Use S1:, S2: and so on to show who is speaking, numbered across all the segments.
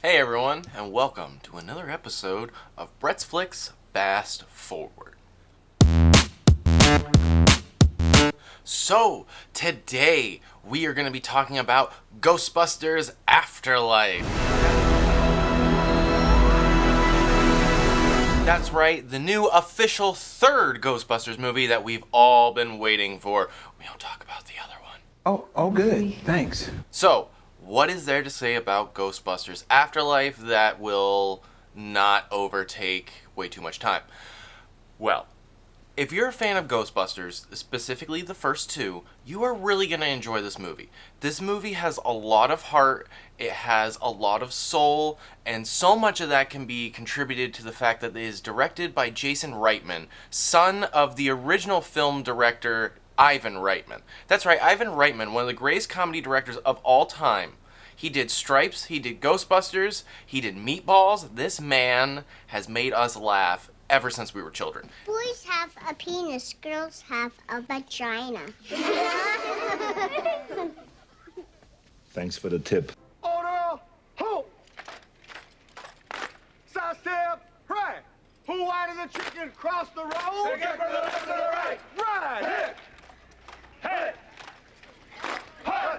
S1: Hey everyone, and welcome to another episode of Brett's Flix Fast Forward. So, today we are going to be talking about Ghostbusters Afterlife. That's right, the new official third Ghostbusters movie that we've all been waiting for. We don't talk about the other one.
S2: Oh, good. Thanks.
S1: So, what is there to say about Ghostbusters Afterlife that will not overtake way too much time? Well, if you're a fan of Ghostbusters, specifically the first two, you are really going to enjoy this movie. This movie has a lot of heart, it has a lot of soul, and so much of that can be contributed to the fact that it is directed by Jason Reitman, son of the original film director Ivan Reitman. That's right, Ivan Reitman, one of the greatest comedy directors of all time. He did Stripes, he did Ghostbusters, he did Meatballs. This man has made us laugh ever since we were children.
S3: Boys have a penis, girls have a vagina.
S2: Thanks for the tip.
S4: Order, halt! Side step, right. Who whited the chicken cross the road? Take it from the left to the right. Right. Hit. Hit.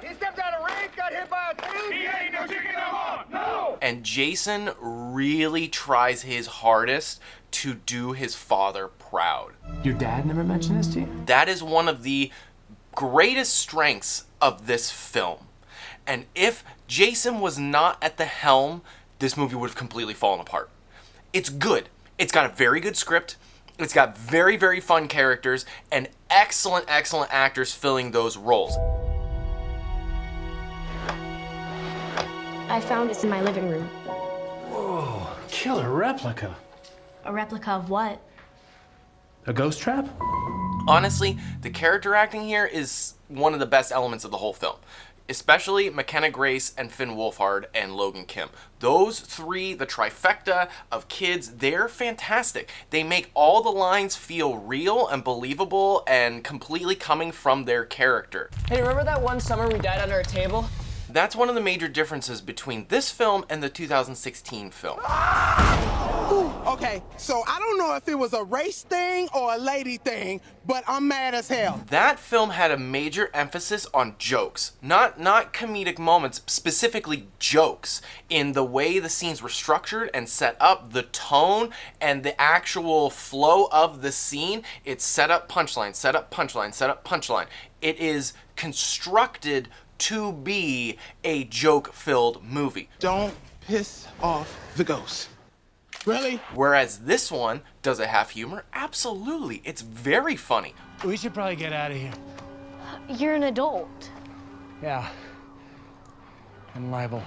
S4: He stepped out of ring, got hit by a team. He ain't no chicken no more. No.
S1: And Jason really tries his hardest to do his father proud.
S5: Your dad never mentioned this to you?
S1: That is one of the greatest strengths of this film. And if Jason was not at the helm, this movie would have completely fallen apart. It's good. It's got a very good script. It's got very, very fun characters and excellent, excellent actors filling those roles.
S6: I found this in my living room.
S5: Whoa, killer replica.
S6: A replica of what?
S5: A ghost trap?
S1: Honestly, the character acting here is one of the best elements of the whole film. Especially McKenna Grace and Finn Wolfhard and Logan Kim. Those three, the trifecta of kids, they're fantastic. They make all the lines feel real and believable and completely coming from their character.
S7: Hey, remember that one summer we died under a table?
S1: That's one of the major differences between this film and the 2016 film.
S8: Okay, so I don't know if it was a race thing or a lady thing, but I'm mad as hell.
S1: That film had a major emphasis on jokes. Not comedic moments, specifically jokes, in the way the scenes were structured and set up, the tone, and the actual flow of the scene. It's set up punchline, set up punchline, set up punchline. It is constructed to be a joke-filled movie.
S8: Don't piss off the ghost. Really?
S1: Whereas this one, does it have humor? Absolutely. It's very funny.
S5: We should probably get out of here.
S6: You're an adult.
S5: Yeah. I'm liable.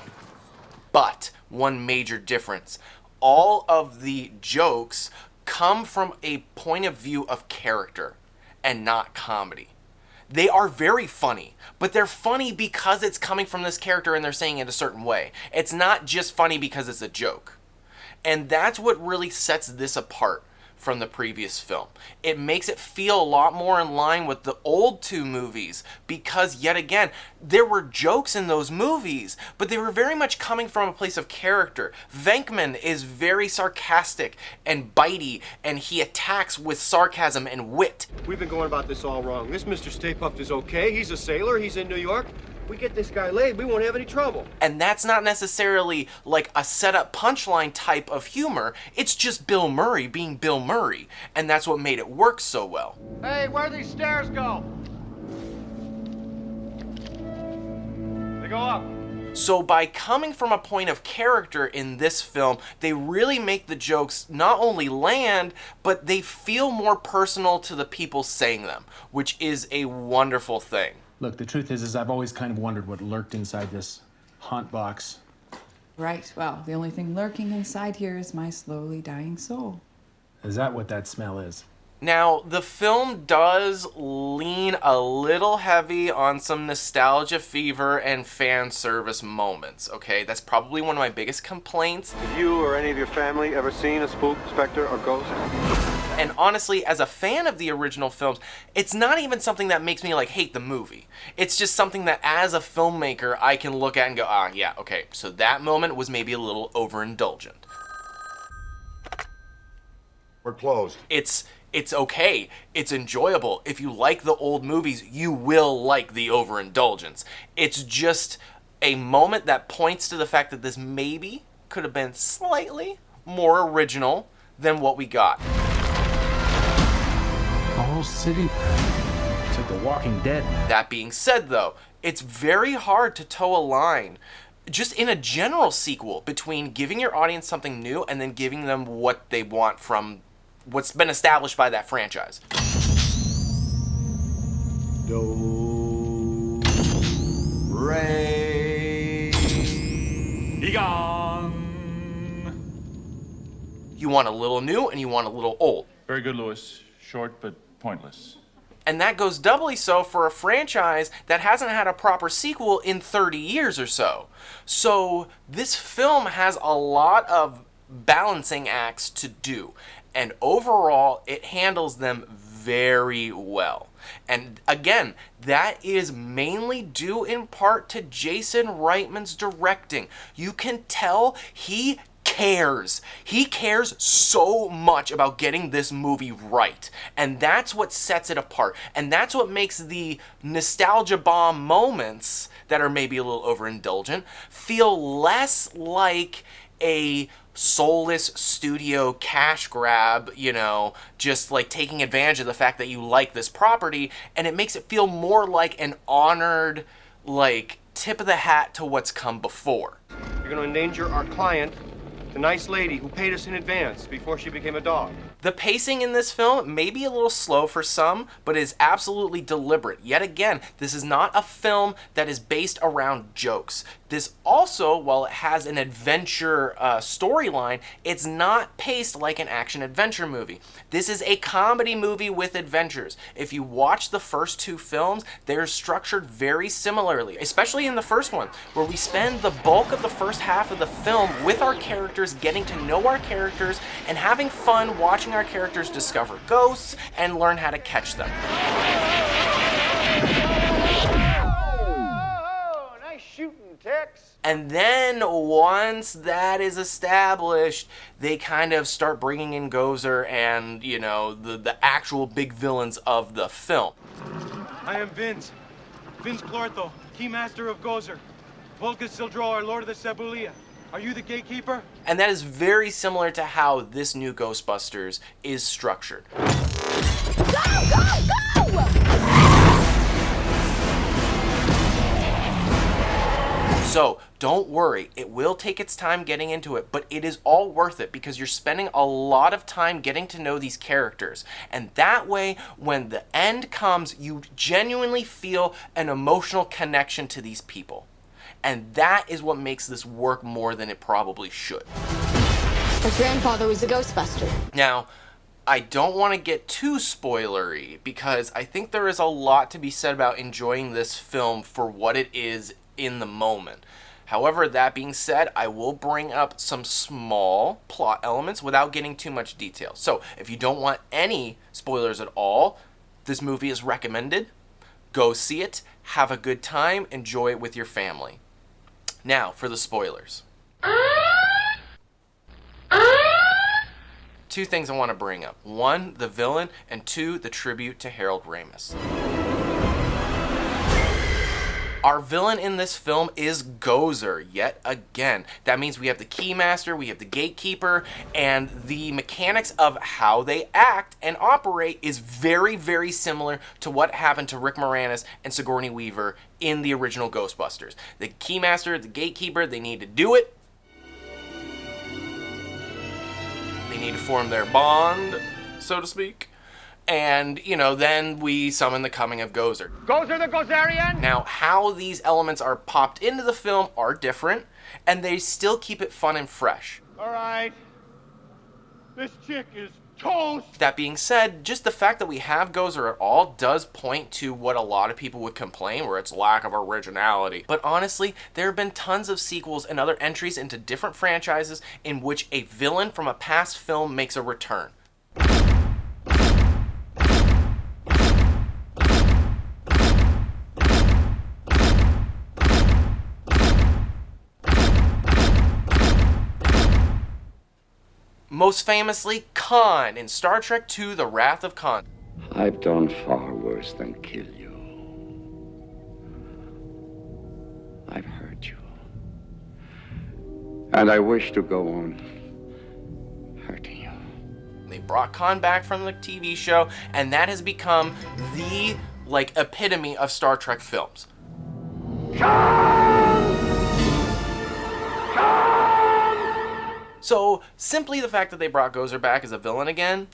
S1: But one major difference, all of the jokes come from a point of view of character and not comedy. They are very funny, but they're funny because it's coming from this character and they're saying it a certain way. It's not just funny because it's a joke. And that's what really sets this apart from the previous film. It makes it feel a lot more in line with the old two movies because, yet again, there were jokes in those movies, but they were very much coming from a place of character. Venkman is very sarcastic and bitey, and he attacks with sarcasm and wit.
S4: We've been going about this all wrong. This Mr. Stay Puft is okay. He's a sailor. He's in New York. We get this guy laid, we won't have any trouble.
S1: And that's not necessarily like a set-up punchline type of humor. It's just Bill Murray being Bill Murray. And that's what made it work so well.
S4: Hey, where do these stairs go? They go up.
S1: So by coming from a point of character in this film, they really make the jokes not only land, but they feel more personal to the people saying them, which is a wonderful thing.
S5: Look, the truth is I've always kind of wondered what lurked inside this haunt box.
S9: Right, well, the only thing lurking inside here is my slowly dying soul.
S5: Is that what that smell is?
S1: Now, the film does lean a little heavy on some nostalgia fever and fan service moments, okay? That's probably one of my biggest complaints.
S4: Have you or any of your family ever seen a spook, specter, or ghost?
S1: And honestly, as a fan of the original films, it's not even something that makes me like hate the movie. It's just something that as a filmmaker, I can look at and go, ah, yeah, okay, so that moment was maybe a little overindulgent.
S4: We're closed.
S1: It's okay. It's enjoyable. If you like the old movies, you will like the overindulgence. It's just a moment that points to the fact that this maybe could have been slightly more original than what we got.
S5: The whole city. It's like The Walking Dead.
S1: That being said, though, it's very hard to toe a line just in a general sequel between giving your audience something new and then giving them what they want from what's been established by that franchise.
S4: Do, re.
S5: Be gone.
S1: You want a little new and you want a little old.
S10: Very good, Lewis. Short but pointless.
S1: And that goes doubly so for a franchise that hasn't had a proper sequel in 30 years or so. So this film has a lot of balancing acts to do. And overall, it handles them very well. And again, that is mainly due in part to Jason Reitman's directing. You can tell he cares. He cares so much about getting this movie right. And that's what sets it apart. And that's what makes the nostalgia bomb moments that are maybe a little overindulgent feel less like a soulless studio cash grab, you know, just like taking advantage of the fact that you like this property, and it makes it feel more like an honored, like, tip of the hat to what's come before.
S4: You're gonna endanger our client, the nice lady who paid us in advance before she became a dog.
S1: The pacing in this film may be a little slow for some, but is absolutely deliberate. Yet again, this is not a film that is based around jokes. This also, while it has an adventure storyline, it's not paced like an action-adventure movie. This is a comedy movie with adventures. If you watch the first two films, they're structured very similarly, especially in the first one, where we spend the bulk of the first half of the film with our characters, getting to know our characters, and having fun watching our characters discover ghosts and learn how to catch them.
S4: Oh, nice shooting, Tex.
S1: And then once that is established, they kind of start bringing in Gozer and, you know, the actual big villains of the film.
S11: I am Vince Clortho, Keymaster of Gozer. Volga Sildroar, Lord of the Sabulia. Are you the gatekeeper?
S1: And that is very similar to how this new Ghostbusters is structured.
S3: Go, go, go!
S1: So, don't worry, it will take its time getting into it, but it is all worth it because you're spending a lot of time getting to know these characters. And that way, when the end comes, you genuinely feel an emotional connection to these people. And that is what makes this work more than it probably should.
S6: Her grandfather was a Ghostbuster.
S1: Now, I don't want to get too spoilery because I think there is a lot to be said about enjoying this film for what it is in the moment. However, that being said, I will bring up some small plot elements without getting too much detail. So, if you don't want any spoilers at all, this movie is recommended. Go see it, have a good time, enjoy it with your family. Now, for the spoilers. Two things I want to bring up. One, the villain, and two, the tribute to Harold Ramis. Our villain in this film is Gozer, yet again. That means we have the Keymaster, we have the Gatekeeper, and the mechanics of how they act and operate is very, very similar to what happened to Rick Moranis and Sigourney Weaver in the original Ghostbusters. The Keymaster, the Gatekeeper, they need to do it. They need to form their bond, so to speak. And, you know, then we summon the coming of Gozer.
S4: Gozer the Gozerian?
S1: Now, how these elements are popped into the film are different, and they still keep it fun and fresh.
S11: All right. This chick is toast.
S1: That being said, just the fact that we have Gozer at all does point to what a lot of people would complain, where it's lack of originality. But honestly, there have been tons of sequels and other entries into different franchises in which a villain from a past film makes a return. Most famously, Khan in Star Trek II: The Wrath of Khan.
S12: I've done far worse than kill you. I've hurt you. And I wish to go on hurting you.
S1: They brought Khan back from the TV show, and that has become the, epitome of Star Trek films. So, simply the fact that they brought Gozer back as a villain again,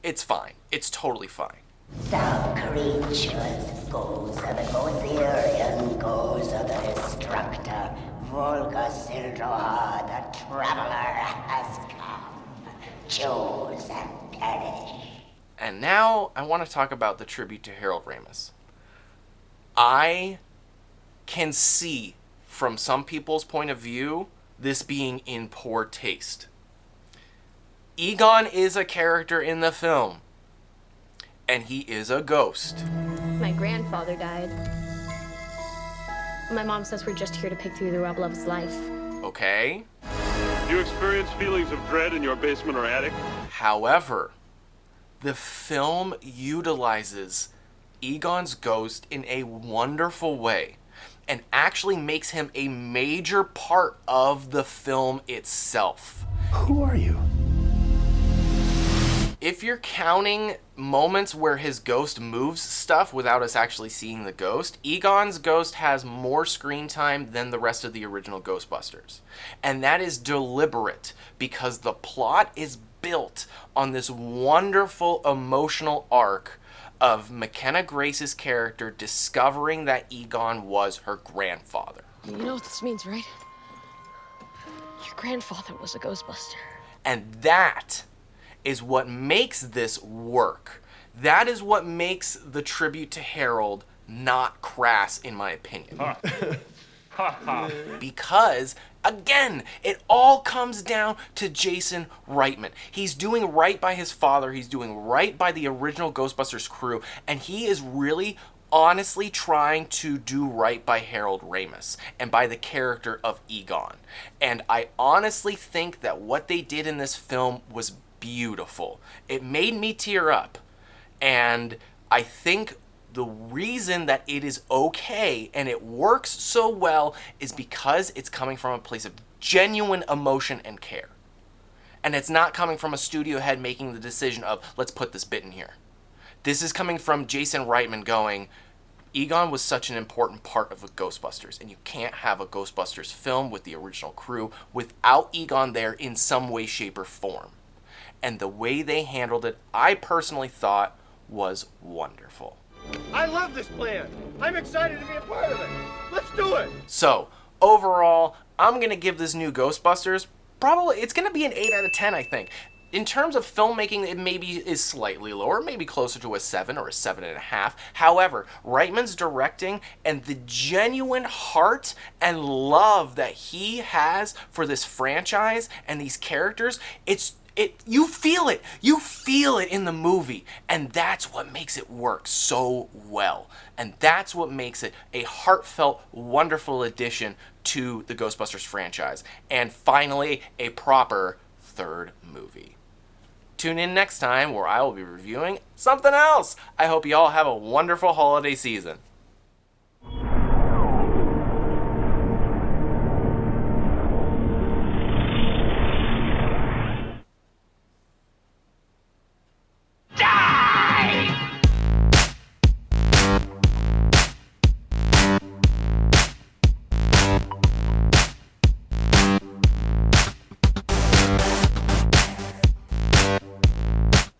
S1: it's fine. It's totally fine.
S13: Some creatures, Gozer the Gozerian, Gozer the Destructor, Volga Sildroha the Traveler has come. Choose and perish.
S1: And now I want to talk about the tribute to Harold Ramis. I can see from some people's point of view this being in poor taste. Egon is a character in the film, and he is a ghost.
S6: My grandfather died. My mom says we're just here to pick through the rubble of his life.
S1: Okay?
S11: You experience feelings of dread in your basement or attic?
S1: However, the film utilizes Egon's ghost in a wonderful way and actually makes him a major part of the film itself.
S2: Who are you?
S1: If you're counting moments where his ghost moves stuff without us actually seeing the ghost, Egon's ghost has more screen time than the rest of the original Ghostbusters. And that is deliberate because the plot is built on this wonderful emotional arc of McKenna Grace's character discovering that Egon was her grandfather.
S6: You know what this means, right? Your grandfather was a Ghostbuster.
S1: And that is what makes this work. That is what makes the tribute to Harold not crass, in my opinion. Because, again, it all comes down to Jason Reitman. He's doing right by his father, he's doing right by the original Ghostbusters crew, and he is really honestly trying to do right by Harold Ramis and by the character of Egon. And I honestly think that what they did in this film was beautiful. It made me tear up. And I think the reason that it is okay and it works so well is because it's coming from a place of genuine emotion and care. And it's not coming from a studio head making the decision of, let's put this bit in here. This is coming from Jason Reitman going, Egon was such an important part of the Ghostbusters, and you can't have a Ghostbusters film with the original crew without Egon there in some way, shape, or form. And the way they handled it, I personally thought was wonderful.
S4: I love this plan. I'm excited to be a part of it. Let's do it.
S1: So, overall, I'm going to give this new Ghostbusters, it's going to be an 8 out of 10, I think. In terms of filmmaking, it maybe is slightly lower, maybe closer to a 7 or a 7.5. However, Reitman's directing and the genuine heart and love that he has for this franchise and these characters, you feel it. You feel it in the movie. And that's what makes it work so well. And that's what makes it a heartfelt, wonderful addition to the Ghostbusters franchise. And finally, a proper third movie. Tune in next time where I will be reviewing something else. I hope you all have a wonderful holiday season.